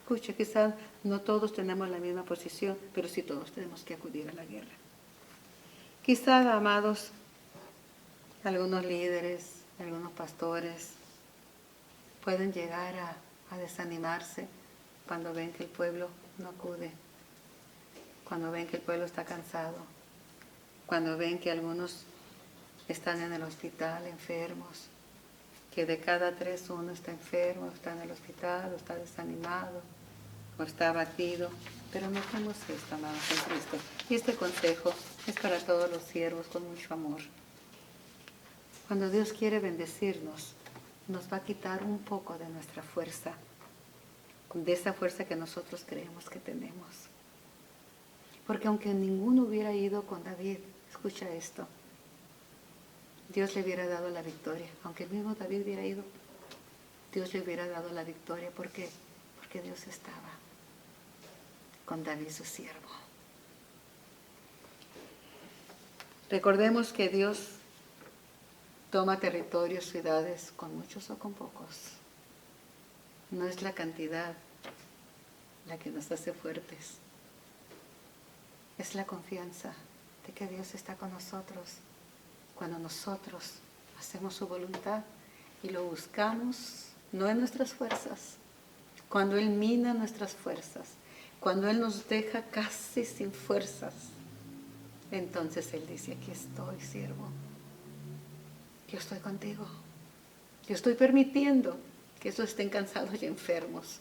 Escucha, quizás no todos tenemos la misma posición, pero sí todos tenemos que acudir a la guerra. Quizás, amados, algunos líderes, algunos pastores pueden llegar a desanimarse cuando ven que el pueblo no acude, cuando ven que el pueblo está cansado, cuando ven que algunos están en el hospital enfermos, que de cada 3 uno está enfermo, está en el hospital, o está desanimado, o está abatido. Pero no hacemos esto, amados en Cristo. Y este consejo es para todos los siervos con mucho amor. Cuando Dios quiere bendecirnos, nos va a quitar un poco de nuestra fuerza, de esa fuerza que nosotros creemos que tenemos. Porque aunque ninguno hubiera ido con David, escucha esto, Dios le hubiera dado la victoria. Aunque el mismo David hubiera ido, Dios le hubiera dado la victoria. ¿Por qué? Porque Dios estaba con David, su siervo. Recordemos que Dios toma territorios, ciudades, con muchos o con pocos. No es la cantidad la que nos hace fuertes. Es la confianza de que Dios está con nosotros. Cuando nosotros hacemos su voluntad y lo buscamos, no en nuestras fuerzas, cuando Él mina nuestras fuerzas, cuando Él nos deja casi sin fuerzas, entonces Él dice, aquí estoy, siervo, yo estoy contigo, yo estoy permitiendo que esos estén cansados y enfermos,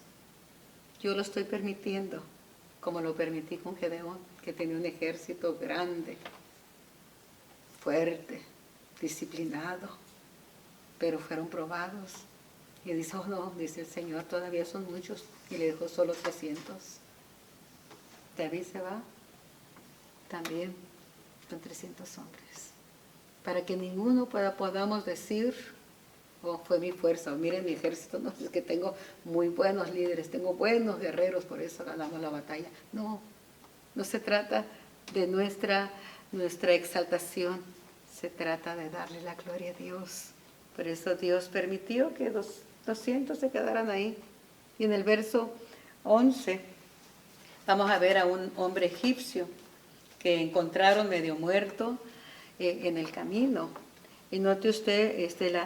yo lo estoy permitiendo, como lo permití con Gedeón, que tenía un ejército grande, fuerte, disciplinado, pero fueron probados. Y dice, oh no, dice el Señor, todavía son muchos, y le dejó solo 300. David se va también con 300 hombres, para que ninguno podamos decir oh, fue mi fuerza, o miren mi ejército, no, es que tengo muy buenos líderes, tengo buenos guerreros, por eso ganamos la batalla. No, no se trata de nuestra exaltación, se trata de darle la gloria a Dios. Por eso Dios permitió que 200 se quedaran ahí. Y en el verso 11 vamos a ver a un hombre egipcio que encontraron medio muerto en el camino. Y note usted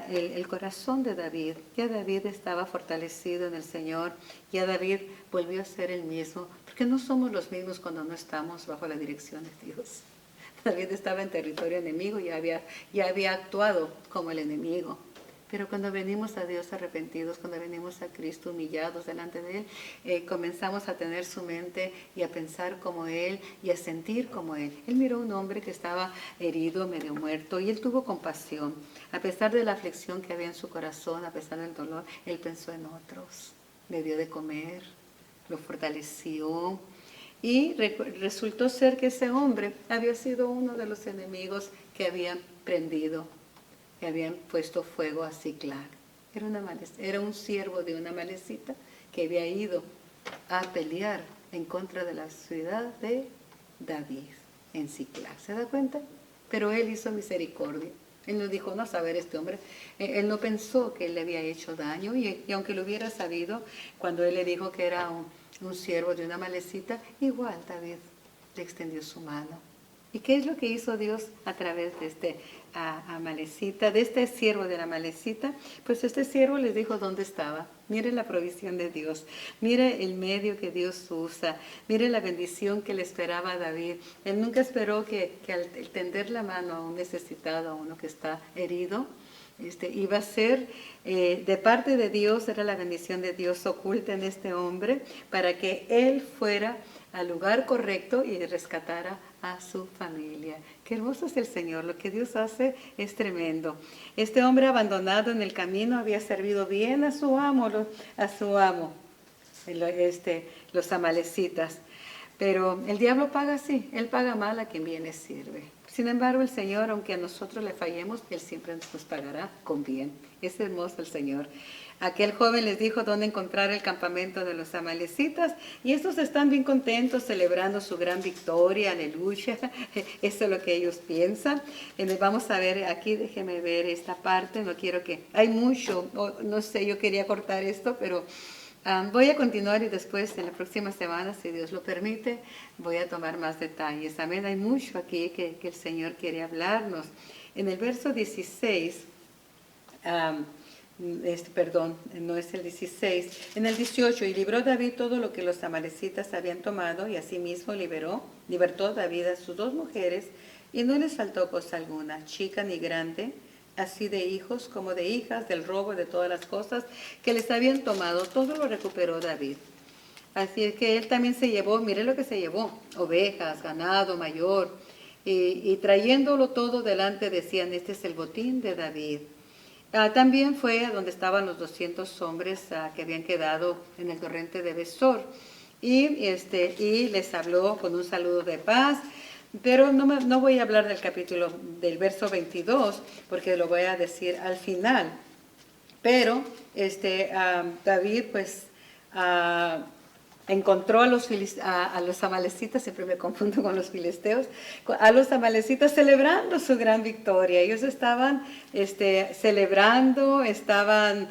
el corazón de David. Ya David estaba fortalecido en el Señor. Ya David volvió a ser el mismo. Porque no somos los mismos cuando no estamos bajo la dirección de Dios. David estaba en territorio enemigo y ya había actuado como el enemigo. Pero cuando venimos a Dios arrepentidos, cuando venimos a Cristo humillados delante de Él, comenzamos a tener su mente y a pensar como Él y a sentir como Él. Él miró a un hombre que estaba herido, medio muerto, y Él tuvo compasión. A pesar de la aflicción que había en su corazón, a pesar del dolor, Él pensó en otros. Le dio de comer, lo fortaleció. Y resultó ser que ese hombre había sido uno de los enemigos que habían prendido, que habían puesto fuego a Ciclag. Era un siervo de una malecita que había ido a pelear en contra de la ciudad de David en Ciclag. ¿Se da cuenta? Pero él hizo misericordia. Él no dijo, no, saber este hombre. Él no pensó que él le había hecho daño y aunque lo hubiera sabido, cuando él le dijo que era un siervo de una malecita, igual David le extendió su mano. ¿Y qué es lo que hizo Dios a través de este amalecita, de este siervo de la malecita? Pues este siervo les dijo dónde estaba. Mire la provisión de Dios, mire el medio que Dios usa, mire la bendición que le esperaba a David. Él nunca esperó que al tender la mano a un necesitado, a uno que está herido, iba a ser de parte de Dios, era la bendición de Dios oculta en este hombre, para que él fuera al lugar correcto y rescatara a su familia. Qué hermoso es el Señor, lo que Dios hace es tremendo. Este hombre abandonado en el camino había servido bien a su amo, los amalecitas. Pero el diablo paga así, él paga mal a quien bien le sirve. Sin embargo, el Señor, aunque a nosotros le fallemos, Él siempre nos pagará con bien. Es hermoso el Señor. Aquel joven les dijo dónde encontrar el campamento de los amalecitas y estos están bien contentos celebrando su gran victoria, aleluya. Eso es lo que ellos piensan. Vamos a ver aquí, déjeme ver esta parte, no quiero que... Hay mucho, no sé, yo quería cortar esto, pero... voy a continuar y después en la próxima semana, si Dios lo permite, voy a tomar más detalles. Amén, hay mucho aquí que el Señor quiere hablarnos. En el verso 16, no es el 16, en el 18, y libró David todo lo que los amalecitas habían tomado, y asimismo libertó David a sus 2 mujeres, y no les faltó cosa alguna, chica ni grande, así de hijos como de hijas, del robo de todas las cosas que les habían tomado, todo lo recuperó David. Así es que él también se llevó, mire lo que se llevó, ovejas, ganado mayor, y trayéndolo todo delante decían, este es el botín de David. También fue a donde estaban los 200 hombres que habían quedado en el torrente de Besor, y les habló con un saludo de paz. Pero no voy a hablar del capítulo, del verso 22, porque lo voy a decir al final. Pero David pues encontró a los amalecitas, siempre me confundo con los filisteos, a los amalecitas celebrando su gran victoria. Ellos estaban celebrando, estaban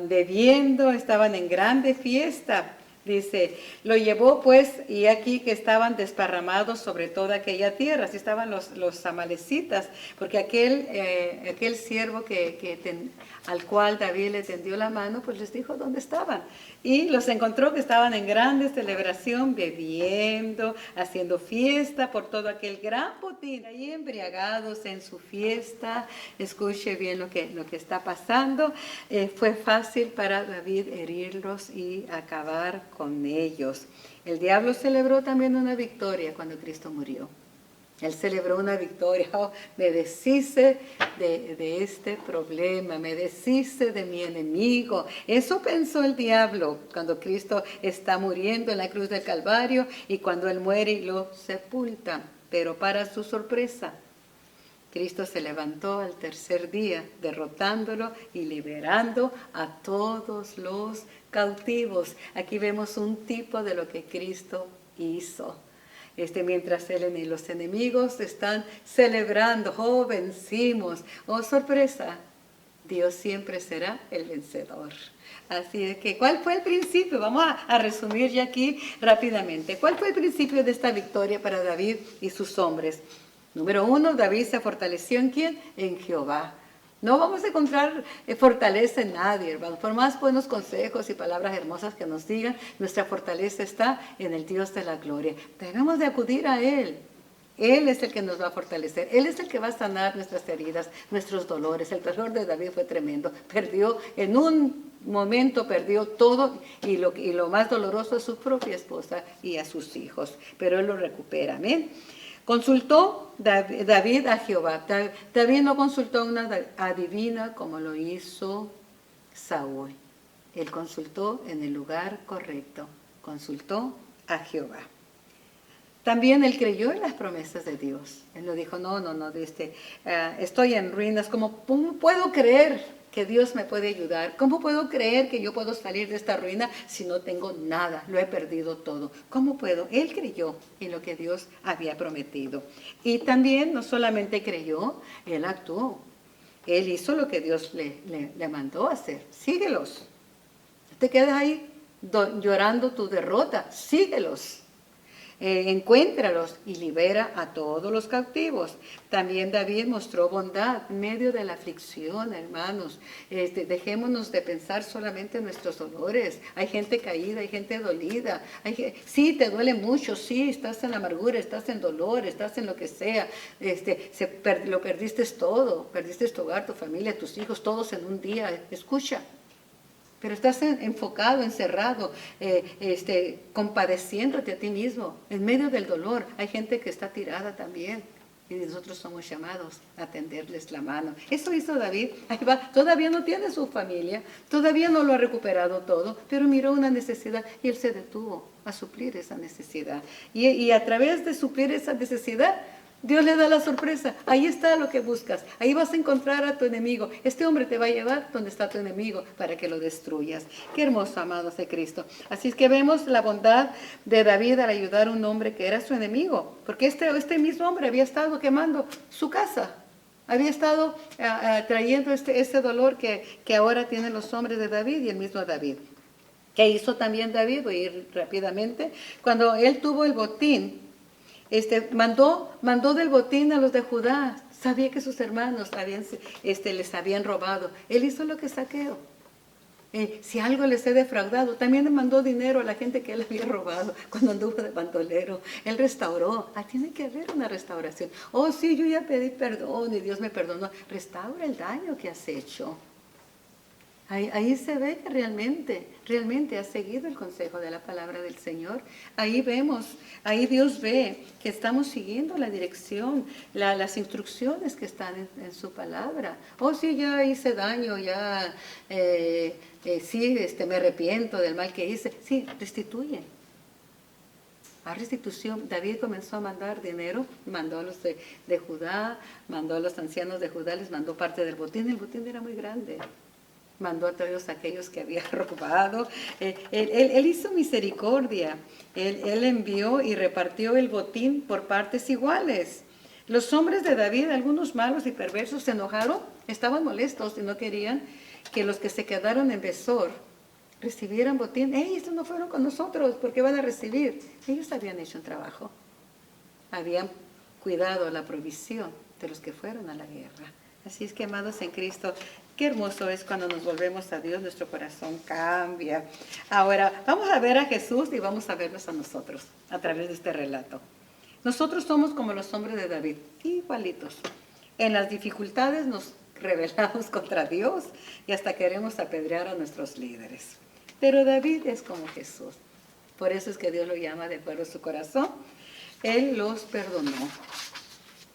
bebiendo, estaban en grande fiesta. Dice, lo llevó pues, y aquí que estaban desparramados sobre toda aquella tierra, así estaban los amalecitas, porque aquel siervo al cual David le tendió la mano, pues les dijo dónde estaban. Y los encontró que estaban en grande celebración, bebiendo, haciendo fiesta por todo aquel gran botín, ahí embriagados en su fiesta. Escuche bien lo que está pasando. Fue fácil para David herirlos y acabar con ellos. El diablo celebró también una victoria cuando Cristo murió. Él celebró una victoria. Oh, me deshice de este problema, me deshice de mi enemigo. Eso pensó el diablo cuando Cristo está muriendo en la cruz del Calvario y cuando Él muere y lo sepulta. Pero para su sorpresa, Cristo se levantó al tercer día, derrotándolo y liberando a todos los cautivos. Aquí vemos un tipo de lo que Cristo hizo. Mientras los enemigos están celebrando, oh, vencimos, oh, sorpresa, Dios siempre será el vencedor. Así es que, ¿cuál fue el principio? Vamos a resumir ya aquí rápidamente. ¿Cuál fue el principio de esta victoria para David y sus hombres? Número 1, David se fortaleció ¿en quién? En Jehová. No vamos a encontrar fortaleza en nadie, hermanos. Por más buenos consejos y palabras hermosas que nos digan, nuestra fortaleza está en el Dios de la gloria. Debemos de acudir a Él. Él es el que nos va a fortalecer. Él es el que va a sanar nuestras heridas, nuestros dolores. El dolor de David fue tremendo. Perdió, en un momento perdió todo y lo más doloroso es su propia esposa y a sus hijos. Pero él lo recupera. Amén. Consultó David a Jehová. David no consultó a una adivina como lo hizo Saúl. Él consultó en el lugar correcto. Consultó a Jehová. También él creyó en las promesas de Dios. Él no dijo, no, estoy en ruinas. ¿Cómo puedo creer que Dios me puede ayudar? ¿Cómo puedo creer que yo puedo salir de esta ruina si no tengo nada? Lo he perdido todo. ¿Cómo puedo? Él creyó en lo que Dios había prometido. Y también no solamente creyó, él actuó. Él hizo lo que Dios le mandó hacer. Síguelos. No te quedes ahí llorando tu derrota. Síguelos. Encuéntralos y libera a todos los cautivos. También David mostró bondad en medio de la aflicción, hermanos. Dejémonos de pensar solamente en nuestros dolores. Hay gente caída, hay gente dolida. Sí, te duele mucho, sí, estás en amargura, estás en dolor, estás en lo que sea. Lo perdiste todo, perdiste tu hogar, tu familia, tus hijos, todos en un día. Escucha. Pero estás enfocado, encerrado, compadeciéndote a ti mismo. En medio del dolor hay gente que está tirada también. Y nosotros somos llamados a tenderles la mano. Eso hizo David. Ahí va. Todavía no tiene su familia. Todavía no lo ha recuperado todo. Pero miró una necesidad y él se detuvo a suplir esa necesidad. Y a través de suplir esa necesidad, Dios le da la sorpresa. Ahí está lo que buscas. Ahí vas a encontrar a tu enemigo. Este hombre te va a llevar donde está tu enemigo para que lo destruyas. Qué hermoso, amados de Cristo. Así es que vemos la bondad de David al ayudar a un hombre que era su enemigo. Porque este mismo hombre había estado quemando su casa. Había estado trayendo ese dolor que ahora tienen los hombres de David y el mismo David. ¿Qué hizo también David? Voy a ir rápidamente. Cuando él tuvo el botín, mandó del botín a los de Judá. Sabía que sus hermanos les habían robado. Él hizo lo que Saqueo. Si algo les he defraudado, también le mandó dinero a la gente que él había robado cuando anduvo de bandolero. Él restauró. Tiene que haber una restauración. Oh, sí, yo ya pedí perdón y Dios me perdonó. Restaura el daño que has hecho. Ahí se ve que realmente ha seguido el consejo de la palabra del Señor. Ahí Dios ve que estamos siguiendo la dirección, las instrucciones que están en su palabra. Oh, sí, ya hice daño, sí, me arrepiento del mal que hice. Sí, restituye. A restitución, David comenzó a mandar dinero, mandó a los de Judá, mandó a los ancianos de Judá, les mandó parte del botín. El botín era muy grande. Mandó a todos aquellos que había robado. Él hizo misericordia. Él envió y repartió el botín por partes iguales. Los hombres de David, algunos malos y perversos, se enojaron, estaban molestos y no querían que los que se quedaron en Besor recibieran botín. Estos no fueron con nosotros, ¿por qué van a recibir? Ellos habían hecho un trabajo. Habían cuidado la provisión de los que fueron a la guerra. Así es que, amados en Cristo, qué hermoso es cuando nos volvemos a Dios, nuestro corazón cambia. Ahora, vamos a ver a Jesús y vamos a vernos a nosotros a través de este relato. Nosotros somos como los hombres de David, igualitos. En las dificultades nos rebelamos contra Dios y hasta queremos apedrear a nuestros líderes. Pero David es como Jesús. Por eso es que Dios lo llama de acuerdo a su corazón. Él los perdonó.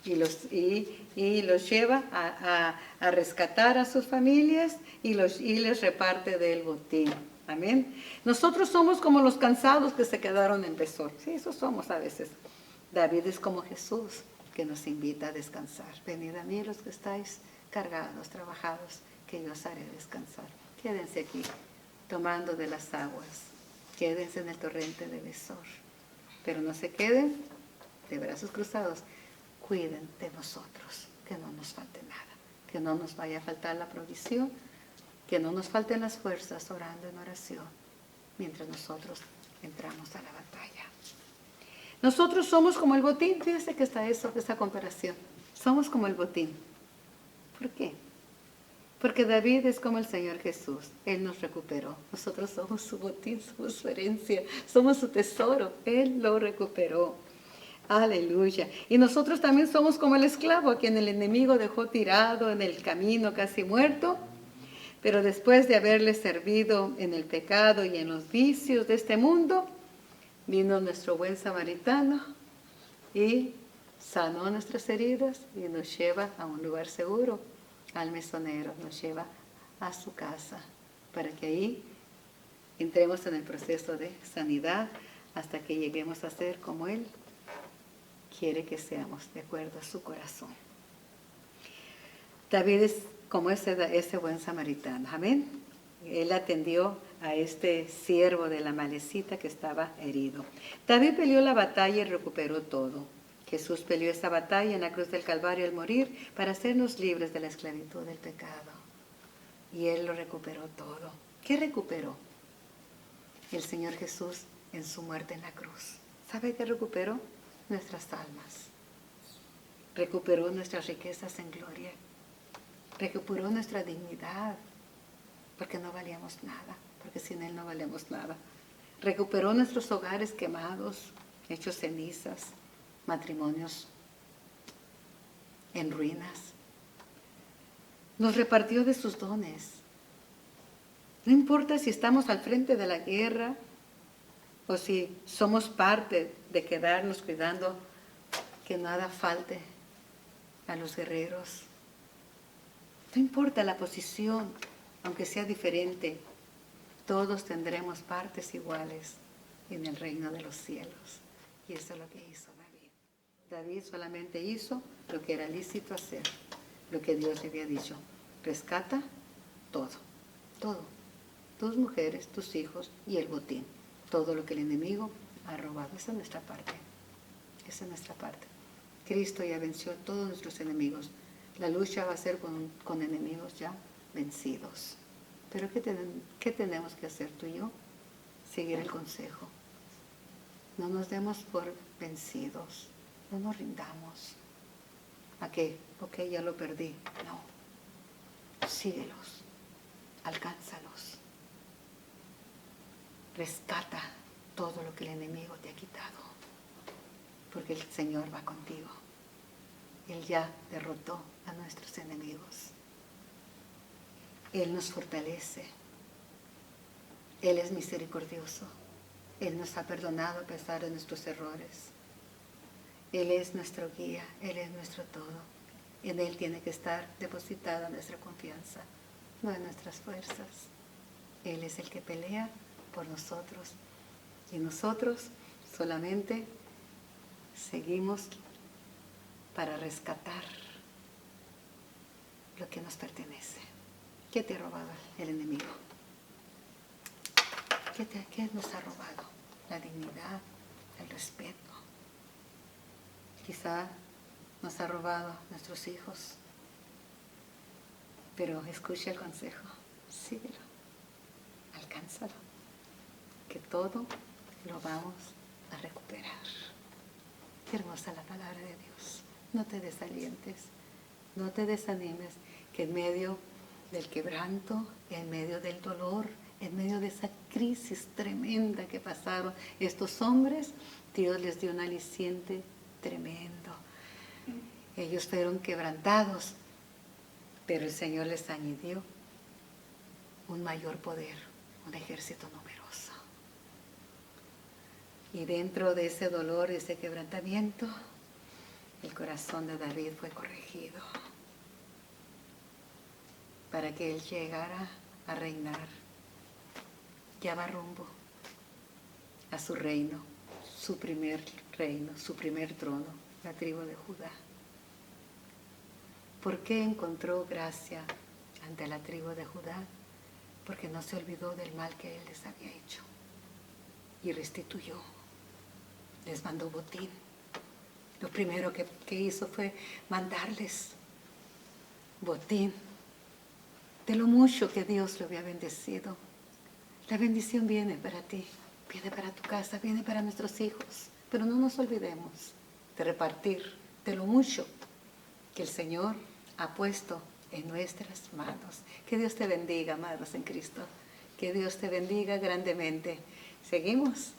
Y los lleva a rescatar a sus familias y les reparte del botín. Amén. Nosotros somos como los cansados que se quedaron en Besor. Sí, eso somos a veces. David es como Jesús. que nos invita a descansar. Venid a mí los que estáis cargados, trabajados, que yo os haré descansar. Quédense aquí, tomando de las aguas. Quédense en el torrente de Besor. Pero no se queden de brazos cruzados. Cuiden de nosotros, que no nos falte nada. Que no nos vaya a faltar la provisión, que no nos falten las fuerzas orando en oración, mientras nosotros entramos a la batalla. Nosotros somos como el botín. Fíjense que está esa comparación. Somos como el botín. ¿Por qué? Porque David es como el Señor Jesús. Él nos recuperó. Nosotros somos su botín, somos su herencia, somos su tesoro. Él lo recuperó. Aleluya. Y nosotros también somos como el esclavo a quien el enemigo dejó tirado en el camino, casi muerto. Pero después de haberle servido en el pecado y en los vicios de este mundo, vino nuestro buen samaritano y sanó nuestras heridas y nos lleva a un lugar seguro, al mesonero, nos lleva a su casa, para que ahí entremos en el proceso de sanidad hasta que lleguemos a ser como Él quiere que seamos, de acuerdo a su corazón. David es como ese buen samaritano, amén. Él atendió a este siervo de la Amalecita que estaba herido. David peleó la batalla y recuperó todo. Jesús peleó esa batalla en la cruz del Calvario al morir para hacernos libres de la esclavitud del pecado. Y Él lo recuperó todo. ¿Qué recuperó? El Señor Jesús en su muerte en la cruz. ¿Sabe qué recuperó? Nuestras almas. Recuperó nuestras riquezas en gloria. Recuperó nuestra dignidad, porque no valíamos nada, porque sin Él no valemos nada. Recuperó nuestros hogares quemados, hechos cenizas, matrimonios en ruinas. Nos repartió de sus dones. No importa si estamos al frente de la guerra o si somos parte de quedarnos cuidando que nada falte a los guerreros. No importa la posición, aunque sea diferente, todos tendremos partes iguales en el reino de los cielos. Y eso es lo que hizo David. David solamente hizo lo que era lícito hacer, lo que Dios le había dicho. Rescata todo, todo. Tus mujeres, tus hijos y el botín. Todo lo que el enemigo ha robado. Esa es nuestra parte. Esa es nuestra parte. Cristo ya venció a todos nuestros enemigos. La lucha va a ser con enemigos ya vencidos. Pero ¿qué tenemos que hacer tú y yo? Seguir el consejo. No nos demos por vencidos. No nos rindamos. ¿A qué? Ok, ya lo perdí. No. Síguelos. Alcánzalos. Rescata todo lo que el enemigo te ha quitado. Porque el Señor va contigo. Él ya derrotó a nuestros enemigos. Él nos fortalece. Él es misericordioso. Él nos ha perdonado a pesar de nuestros errores. Él es nuestro guía. Él es nuestro todo. En Él tiene que estar depositada nuestra confianza, no en nuestras fuerzas. Él es el que pelea por nosotros. Y nosotros solamente seguimos para rescatar lo que nos pertenece. ¿Qué te ha robado el enemigo? ¿Qué nos ha robado? La dignidad, el respeto. Quizá nos ha robado nuestros hijos. Pero escucha el consejo. Síguelo. Alcánzalo. Que todo lo vamos a recuperar. Qué hermosa la palabra de Dios. No te desalientes, no te desanimes, que en medio del quebranto, en medio del dolor, en medio de esa crisis tremenda que pasaron estos hombres, Dios les dio un aliciente tremendo. Ellos fueron quebrantados, pero el Señor les añadió un mayor poder, un ejército numeroso. Y dentro de ese dolor, ese quebrantamiento, el corazón de David fue corregido para que él llegara a reinar. Ya va rumbo a su reino, su primer reino, su primer trono, la tribu de Judá. ¿Por qué encontró gracia ante la tribu de Judá? Porque no se olvidó del mal que él les había hecho y restituyó. Les mandó botín. Lo primero que hizo fue mandarles botín de lo mucho que Dios lo había bendecido. La bendición viene para ti, viene para tu casa, viene para nuestros hijos. Pero no nos olvidemos de repartir de lo mucho que el Señor ha puesto en nuestras manos. Que Dios te bendiga, amados en Cristo. Que Dios te bendiga grandemente. Seguimos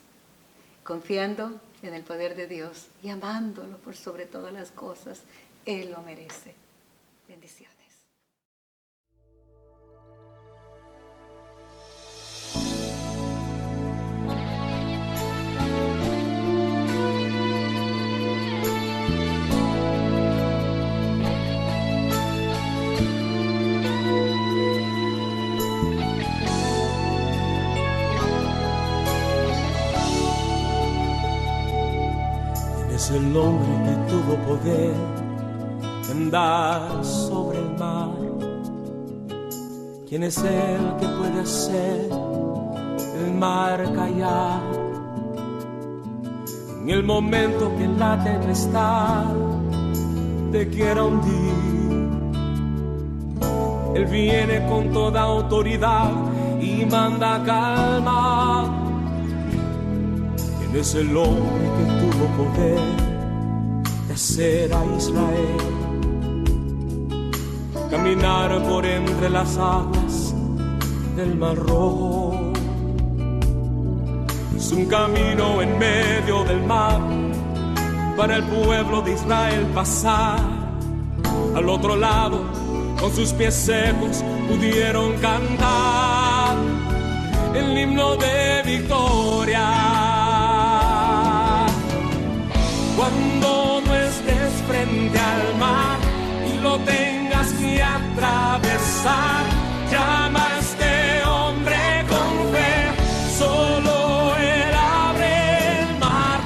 confiando en el poder de Dios y amándolo por sobre todas las cosas. Él lo merece. Bendiciones. Es el hombre que tuvo poder de andar sobre el mar. ¿Quién es el que puede hacer el mar callar? En el momento que la tempestad te quiera hundir, Él viene con toda autoridad y manda calma. Es el hombre que tuvo poder de hacer a Israel caminar por entre las aguas del Mar Rojo. Es un camino en medio del mar para el pueblo de Israel pasar. Al otro lado, con sus pies secos, pudieron cantar el himno de victoria. Cuando no estés frente al mar y lo tengas que atravesar, llama a este hombre con fe, solo él abre el mar.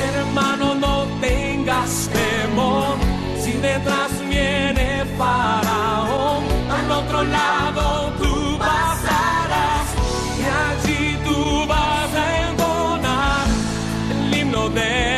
Hermano, no tengas temor, si detrás viene Faraón, al otro lado tú pasarás y allí tú vas a entonar el himno de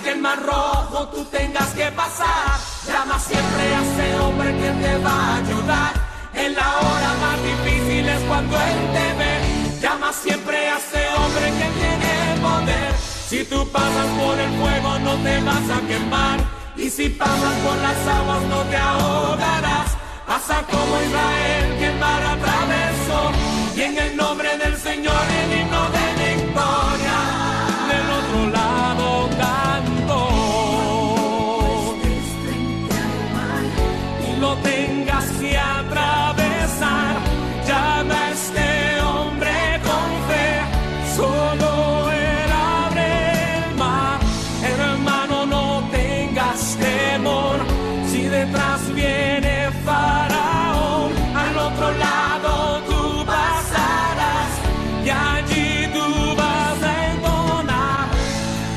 el Mar Rojo tú tengas que pasar. Llama siempre a ese hombre que te va a ayudar. En la hora más difícil es cuando Él te ve. Llama siempre a ese hombre que tiene poder. Si tú pasas por el fuego no te vas a quemar, y si pasas por las aguas no te ahogarás. Pasa como Israel que el mar atravesó, y en el nombre del Señor el himno de victoria del otro lado cantó. Y lo tengas que atravesar, llama a este hombre con fe, solo él abre el mar. Hermano, no tengas temor, si detrás viene Faraón, al otro lado tú pasarás y allí tú vas a entonar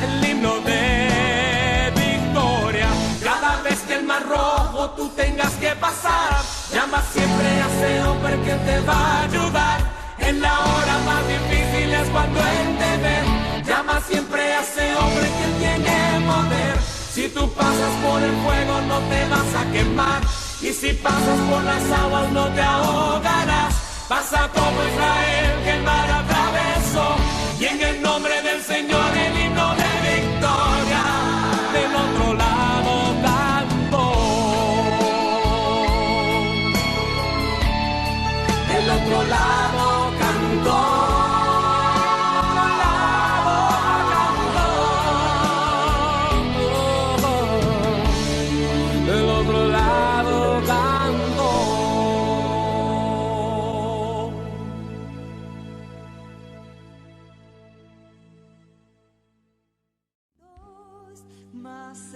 el himno de victoria. Cada vez que el Mar Rojo tú tengas que pasar, llama siempre a ese hombre que te va a ayudar. En la hora más difícil es cuando Él te ve. Llama siempre a ese hombre que tiene poder. Si tú pasas por el fuego no te vas a quemar, y si pasas por las aguas no te ahogarás. Pasa como Israel que el mar atravesó, y en el nombre del Señor el himno de victoria del otro lado cantó. Del otro lado cantó. Más